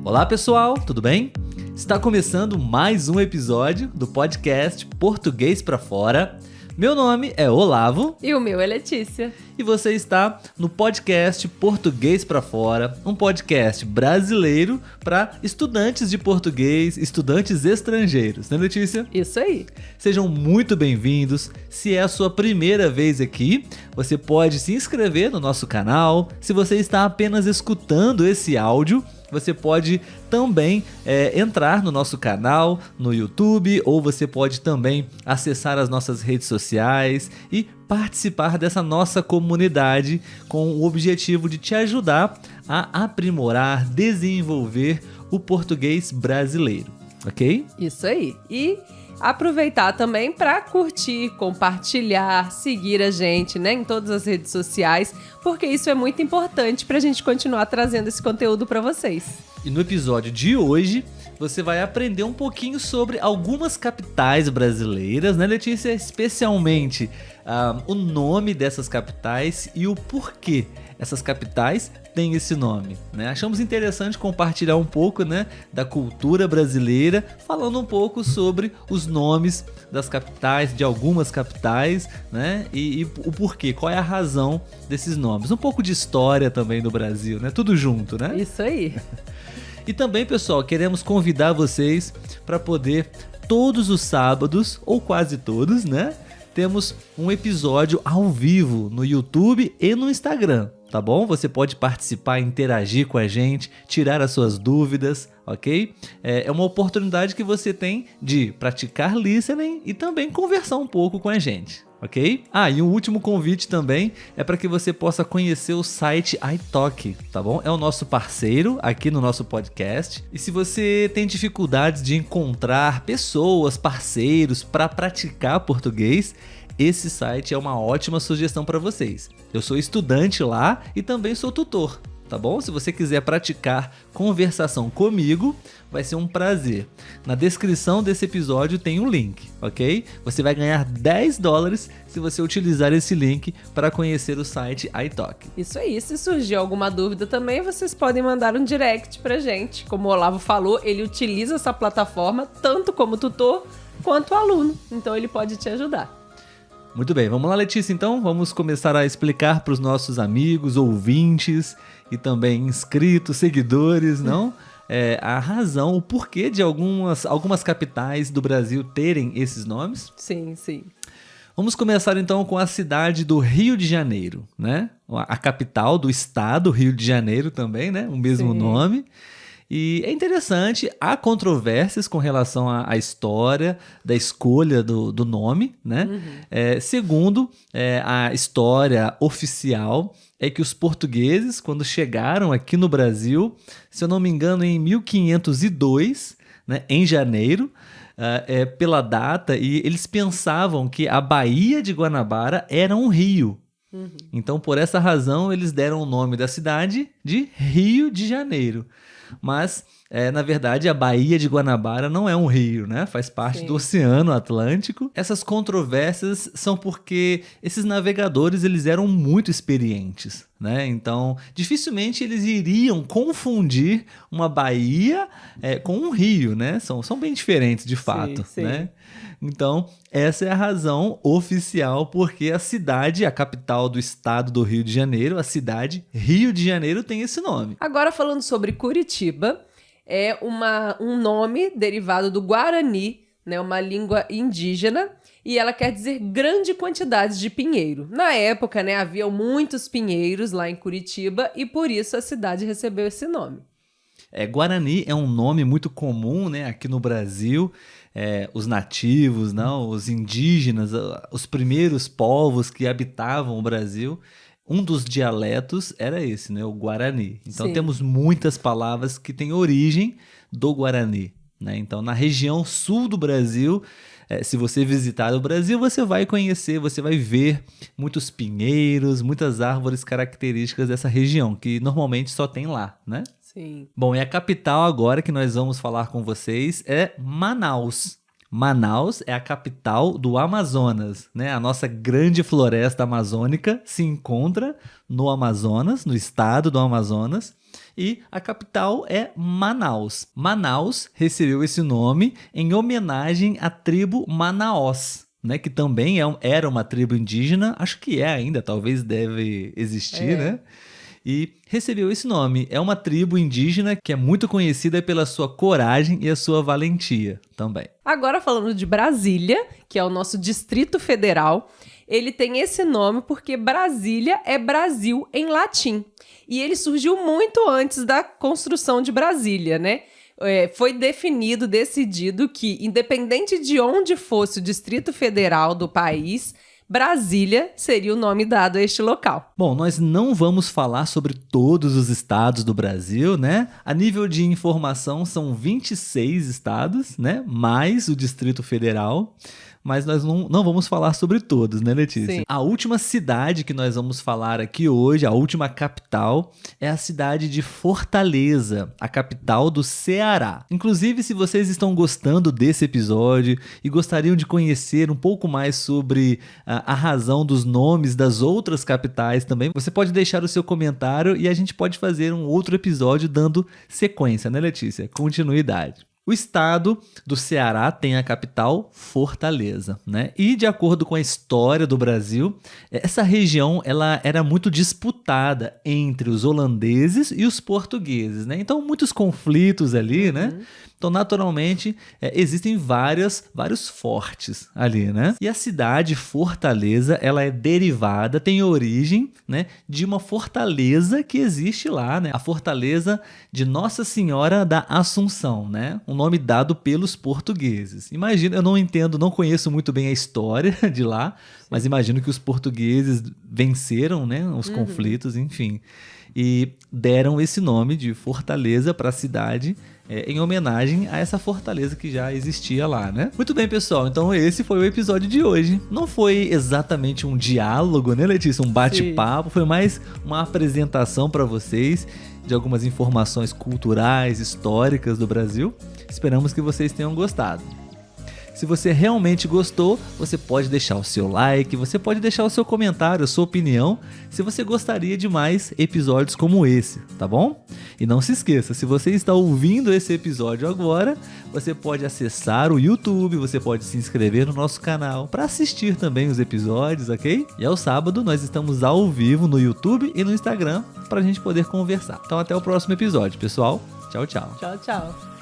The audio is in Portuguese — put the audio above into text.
Olá pessoal, tudo bem? Está começando mais um episódio do podcast Português pra Fora. Meu nome é Olavo. E o meu é Letícia. E você está no podcast Português pra Fora, um podcast brasileiro para estudantes de português, estudantes estrangeiros, né, Letícia? Isso aí. Sejam muito bem-vindos. Se é a sua primeira vez aqui, você pode se inscrever no nosso canal. Se você está apenas escutando esse áudio, você pode também entrar no nosso canal no YouTube, ou você pode também acessar as nossas redes sociais e participar dessa nossa comunidade com o objetivo de te ajudar a aprimorar, desenvolver o português brasileiro, ok? Isso aí. E aproveitar também para curtir, compartilhar, seguir a gente, né, em todas as redes sociais, porque isso é muito importante para a gente continuar trazendo esse conteúdo para vocês. E no episódio de hoje, você vai aprender um pouquinho sobre algumas capitais brasileiras, né, Letícia? Especialmente o nome dessas capitais e o porquê essas capitais têm esse nome, né? Achamos interessante compartilhar um pouco, né, da cultura brasileira, falando um pouco sobre os nomes das capitais, de algumas capitais, né, e o porquê, qual é a razão desses nomes. Um pouco de história também do Brasil, né? Tudo junto, né? Isso aí. E também, pessoal, queremos convidar vocês para poder, todos os sábados, ou quase todos, né? Temos um episódio ao vivo no YouTube e no Instagram, tá bom? Você pode participar, interagir com a gente, tirar as suas dúvidas, ok? É uma oportunidade que você tem de praticar listening e também conversar um pouco com a gente. Ok? E um último convite também é para que você possa conhecer o site iTalk, tá bom? É o nosso parceiro aqui no nosso podcast. E se você tem dificuldades de encontrar pessoas, parceiros para praticar português, esse site é uma ótima sugestão para vocês. Eu sou estudante lá e também sou tutor, tá bom? Se você quiser praticar conversação comigo, vai ser um prazer. Na descrição desse episódio tem um link, ok? Você vai ganhar $10 se você utilizar esse link para conhecer o site iTalk. Isso aí. Se surgir alguma dúvida também, vocês podem mandar um direct pra gente. Como o Olavo falou, ele utiliza essa plataforma tanto como tutor quanto aluno. Então ele pode te ajudar. Muito bem, vamos lá, Letícia, então? Vamos começar a explicar para os nossos amigos, ouvintes e também inscritos, seguidores, não? A razão, o porquê de algumas capitais do Brasil terem esses nomes. Sim, sim. Vamos começar então com a cidade do Rio de Janeiro, né? A capital do estado, Rio de Janeiro também, né? O mesmo nome. E é interessante, há controvérsias com relação à história da escolha do nome, né? Segundo a história oficial, é que os portugueses, quando chegaram aqui no Brasil, se eu não me engano, em 1502, né, em janeiro, pela data, e eles pensavam que a Baía de Guanabara era um rio. Então, por essa razão, eles deram o nome da cidade de Rio de Janeiro. Mas, na verdade, a Baía de Guanabara não é um rio, né? Faz parte do Oceano Atlântico. Essas controvérsias são porque esses navegadores eles eram muito experientes, né? Então, dificilmente eles iriam confundir uma baía com um rio, né? São bem diferentes, de fato, sim. né? Então, essa é a razão oficial porque a cidade, a capital do estado do Rio de Janeiro, a cidade Rio de Janeiro tem esse nome. Agora, falando sobre Curitiba, é um nome derivado do Guarani, né, uma língua indígena, e ela quer dizer grande quantidade de pinheiro. Na época, né, havia muitos pinheiros lá em Curitiba e por isso a cidade recebeu esse nome. Guarani é um nome muito comum, né, aqui no Brasil. Os nativos, não, os indígenas, os primeiros povos que habitavam o Brasil, um dos dialetos era esse, né, o Guarani. Então temos muitas palavras que têm origem do Guarani, né? Então na região sul do Brasil, se você visitar o Brasil, você vai conhecer, você vai ver muitos pinheiros, muitas árvores características dessa região, que normalmente só tem lá, né? Sim. Bom, e a capital agora que nós vamos falar com vocês é Manaus. Manaus é a capital do Amazonas, né? A nossa grande floresta amazônica se encontra no Amazonas, no estado do Amazonas, e a capital é Manaus. Manaus recebeu esse nome em homenagem à tribo Manaós, né? Que também era uma tribo indígena, acho que é ainda, talvez deve existir, né? E recebeu esse nome. É uma tribo indígena que é muito conhecida pela sua coragem e a sua valentia também. Agora falando de Brasília, que é o nosso Distrito Federal, ele tem esse nome porque Brasília é Brasil em latim. E ele surgiu muito antes da construção de Brasília, né? Foi decidido que, independente de onde fosse o Distrito Federal do país, Brasília seria o nome dado a este local. Bom, nós não vamos falar sobre todos os estados do Brasil, né? A nível de informação são 26 estados, né? Mais o Distrito Federal. Mas nós não vamos falar sobre todos, né, Letícia? Sim. A última cidade que nós vamos falar aqui hoje, a última capital, é a cidade de Fortaleza, a capital do Ceará. Inclusive, se vocês estão gostando desse episódio e gostariam de conhecer um pouco mais sobre a razão dos nomes das outras capitais também, você pode deixar o seu comentário e a gente pode fazer um outro episódio dando sequência, né, Letícia? Continuidade. O estado do Ceará tem a capital Fortaleza, né? E de acordo com a história do Brasil, essa região ela era muito disputada entre os holandeses e os portugueses, né? Então, muitos conflitos ali, né? Então, naturalmente, existem vários fortes ali, né? E a cidade Fortaleza, ela é derivada, tem origem, né, de uma fortaleza que existe lá, né? A Fortaleza de Nossa Senhora da Assunção, né? Um nome dado pelos portugueses. Imagina, eu não conheço muito bem a história de lá, mas imagino que os portugueses venceram, né, os conflitos, enfim. E deram esse nome de Fortaleza para a cidade em homenagem a essa fortaleza que já existia lá, né? Muito bem, pessoal. Então esse foi o episódio de hoje. Não foi exatamente um diálogo, né, Letícia? Um bate-papo. Foi mais uma apresentação para vocês de algumas informações culturais, históricas do Brasil. Esperamos que vocês tenham gostado. Se você realmente gostou, você pode deixar o seu like, você pode deixar o seu comentário, a sua opinião, se você gostaria de mais episódios como esse, tá bom? E não se esqueça, se você está ouvindo esse episódio agora, você pode acessar o YouTube, você pode se inscrever no nosso canal para assistir também os episódios, ok? E ao sábado nós estamos ao vivo no YouTube e no Instagram para a gente poder conversar. Então até o próximo episódio, pessoal. Tchau, tchau. Tchau, tchau.